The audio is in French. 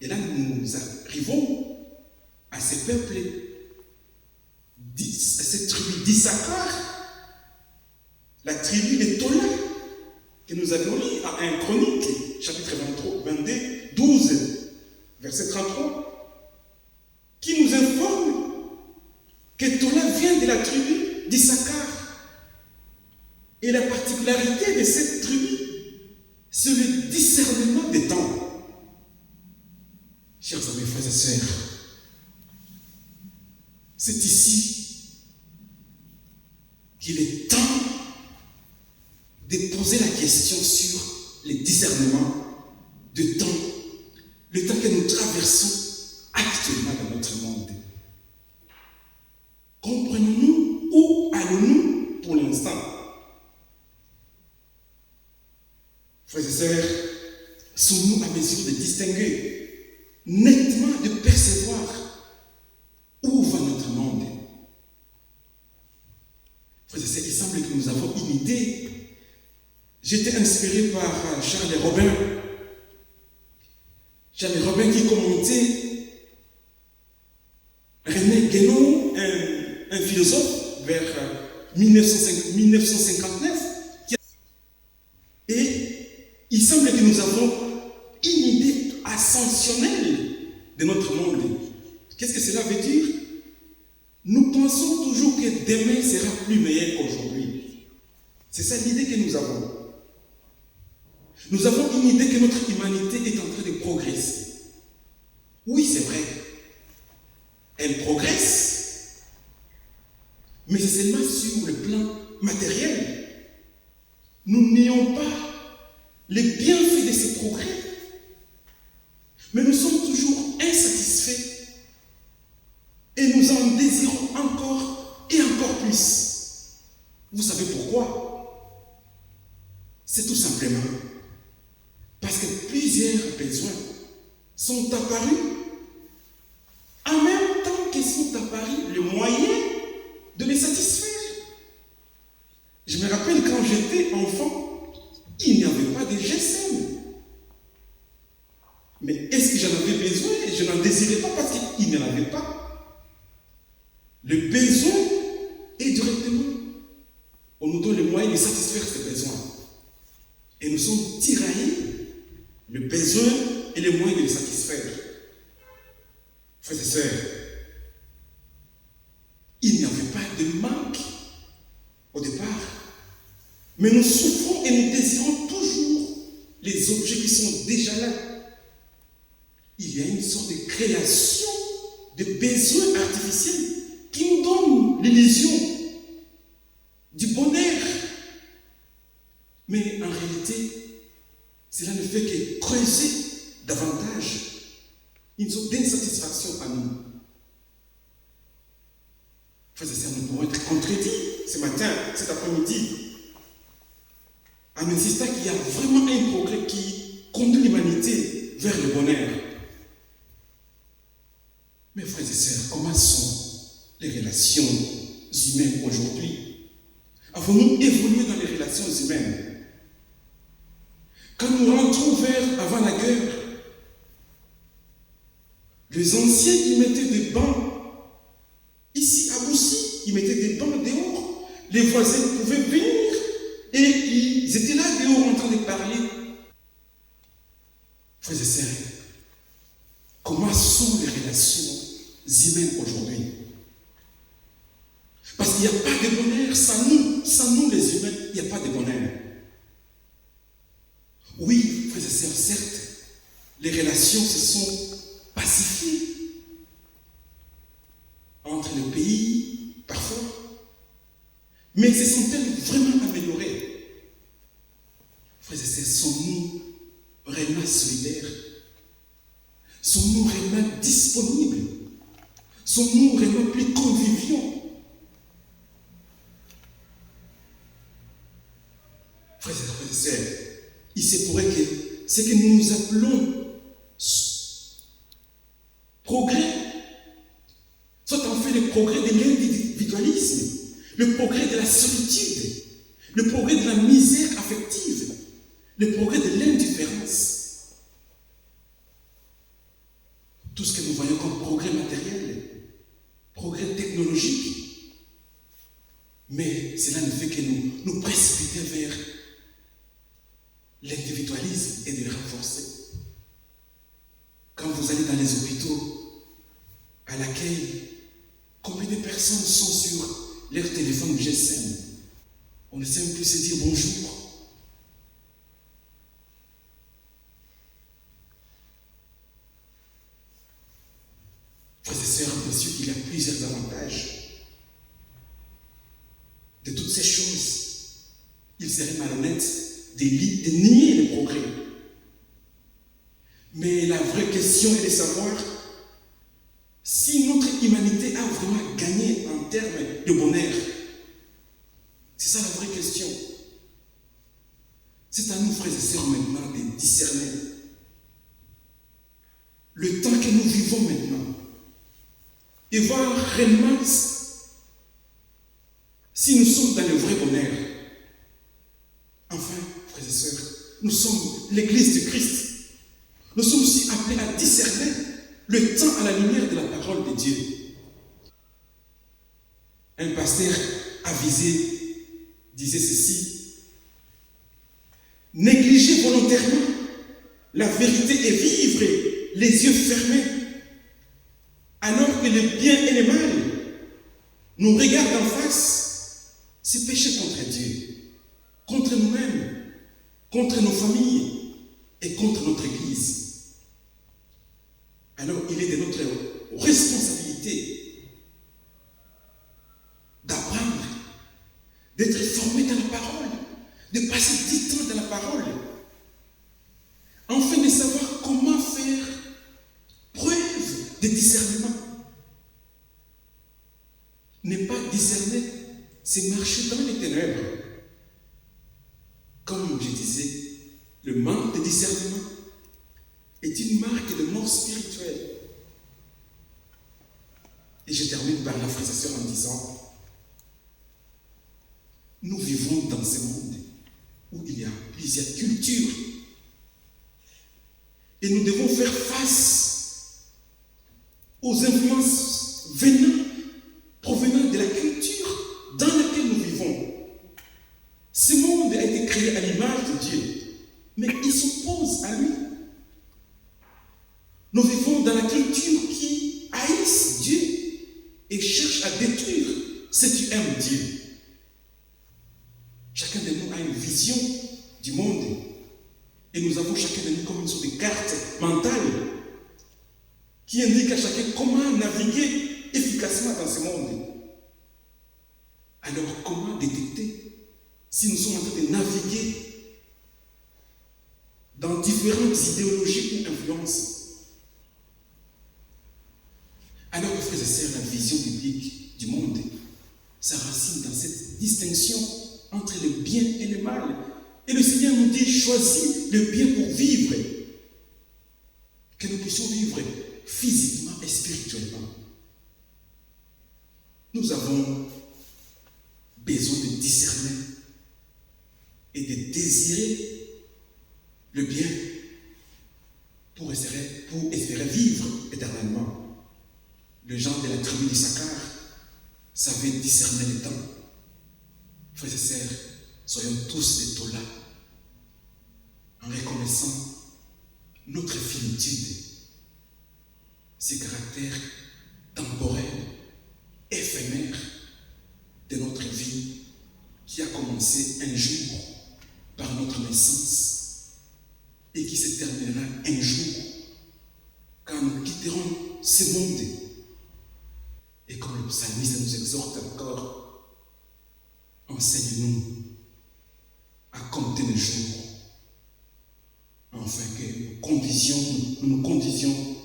Et là, nous arrivons à ces peuples, à cette tribu d'Issachar, la tribu des Tola, que nous avions lu à 1 Chronique, chapitre 12, verset 33, qui nous informe que Tola vient de la tribu d'Issachar. Et la particularité de cette tribu, c'est le discernement des temps. Chers amis, frères et sœurs, c'est ici qu'il est temps de poser la question sur les discernements de temps, le temps que nous traversons actuellement dans notre monde. Comprenons-nous où allons-nous pour l'instant? Frères et sœurs, sommes-nous à mesure de distinguer, nettement de percevoir où va notre monde? Frères et sœurs, il semble que nous avons une idée. J'étais inspiré par Charles Robin. Charles Robin qui commentait René Guénon, un philosophe, vers 1959. Et il semble que nous avons une idée ascensionnelle de notre monde. Qu'est-ce que cela veut dire? Nous pensons toujours que demain sera plus meilleur qu'aujourd'hui. C'est ça l'idée que nous avons. Nous avons une idée que notre humanité est en train de progresser. Oui, c'est vrai. Elle progresse. Mais c'est seulement sur le plan matériel. Nous n'ayons pas les bienfaits de ces progrès. Mais nous sommes toujours insatisfaits. Et nous en désirons encore et encore plus. Vous savez pourquoi? C'est tout simplement parce que plusieurs besoins sont apparus en même temps que sont apparus le moyen de les satisfaire. Je me rappelle quand j'étais enfant, il n'y avait pas de GSM. Mais est-ce que j'en avais besoin? Je n'en désirais pas parce qu'il n'y en avait pas. Le besoin est directement, on nous donne le moyen de satisfaire ce besoin. Et nous sommes tiraillés, le besoin et le moyen de le satisfaire. Frères et sœurs, il n'y avait pas de manque au départ. Mais nous souffrons et nous désirons toujours les objets qui sont déjà là. Il y a une sorte de création de besoins artificiels qui nous donnent l'illusion du bonheur. Mais en réalité, cela ne fait que creuser davantage une sorte d'insatisfaction à nous. Frères et sœurs, nous pourrons être contredits ce matin, cet après-midi, en insistant qu'il y a vraiment un progrès qui conduit l'humanité vers le bonheur. Mais frères et sœurs, comment sont les relations humaines aujourd'hui? Avons-nous évolué dans les relations humaines? Quand nous rentrons vers avant la guerre, les anciens, ils mettaient des bancs. Ici, à Boussy, ils mettaient des bancs dehors. Les voisins pouvaient venir et ils étaient là dehors en train de parler. Frères et sœurs, comment sont les relations humaines aujourd'hui? Parce qu'il n'y a pas de bonheur sans nous les humains, il n'y a pas de bonheur. Oui, frères et sœurs, certes, les relations se sont pacifiées entre les pays, parfois, mais se sont-elles vraiment améliorées? Frères et sœurs, sommes-nous réellement solidaires? Sommes-nous réellement disponibles? Sommes-nous réellement plus conviviaux? Frères et sœurs, il se pourrait que ce que nous appelons progrès soit en fait le progrès de l'individualisme, le progrès de la solitude, le progrès de la misère affective, le progrès de l'indifférence. tout ce que nous voyons comme progrès matériel, progrès technologique. Mais cela ne fait que nous précipiter vers l'individualisme et de le renforcer. Quand vous allez dans les hôpitaux, à l'accueil, combien de personnes sont sur leur téléphone GSM? On ne sait même plus se dire bonjour. Frères et sœurs, bien sûr qu'il y a plusieurs avantages de toutes ces choses. Il serait malhonnête de nier le progrès. Mais la vraie question est de savoir si notre humanité a vraiment gagné en termes de bonheur. C'est ça la vraie question. C'est à nous, frères et sœurs, maintenant de discerner le temps que nous vivons maintenant et voir réellement si nous sommes dans le vrai bonheur. Enfin, frères et sœurs, nous sommes l'Église de Christ. Nous sommes aussi appelés à discerner le temps à la lumière de la parole de Dieu. Un pasteur avisé disait ceci: négliger volontairement la vérité et vivre les yeux fermés alors que le bien et le mal nous regardent en face, c'est pécher contre Dieu, contre nous-mêmes, contre nos familles et contre notre Église. Alors il est de notre responsabilité d'apprendre, d'être formé dans la parole, de passer du temps dans la parole, afin de savoir comment faire preuve de discernement. Ne pas discerner, c'est marcher dans les ténèbres. Comme je disais, le manque de discernement est une marque de mort spirituelle. Et je termine par la frères et sœurs en disant, nous vivons dans ce monde où il y a plusieurs cultures. Et nous devons faire face aux influences provenant de la culture dans laquelle nous vivons. Ce monde a été créé à l'image de Dieu, mais il s'oppose à lui. Nous vivons dans la culture qui haïsse Dieu et cherche à détruire ce qui aime Dieu. Chacun de nous a une vision du monde et nous avons chacun de nous comme une sorte de carte mentale qui indique à chacun comment naviguer efficacement dans ce monde. Alors comment détecter si nous sommes en train de naviguer dans différentes idéologies ou influences? Alors, frères et sœurs, la vision biblique du monde s'enracine dans cette distinction entre le bien et le mal. Et le Seigneur nous dit, choisis le bien pour vivre. Que nous puissions vivre physiquement et spirituellement. Nous avons besoin de discerner et de désirer le bien pour espérer vivre éternellement. Le gens de la tribu d'Issachar savaient discerner le temps. Frères et sœurs, soyons tous des Tola en reconnaissant notre finitude, ces caractères temporels, éphémères de notre vie qui a commencé un jour par notre naissance et qui se terminera un jour quand nous quitterons ce monde. Et comme le psalmiste nous exhorte encore, enseigne-nous à compter les jours, afin que nous nous conditions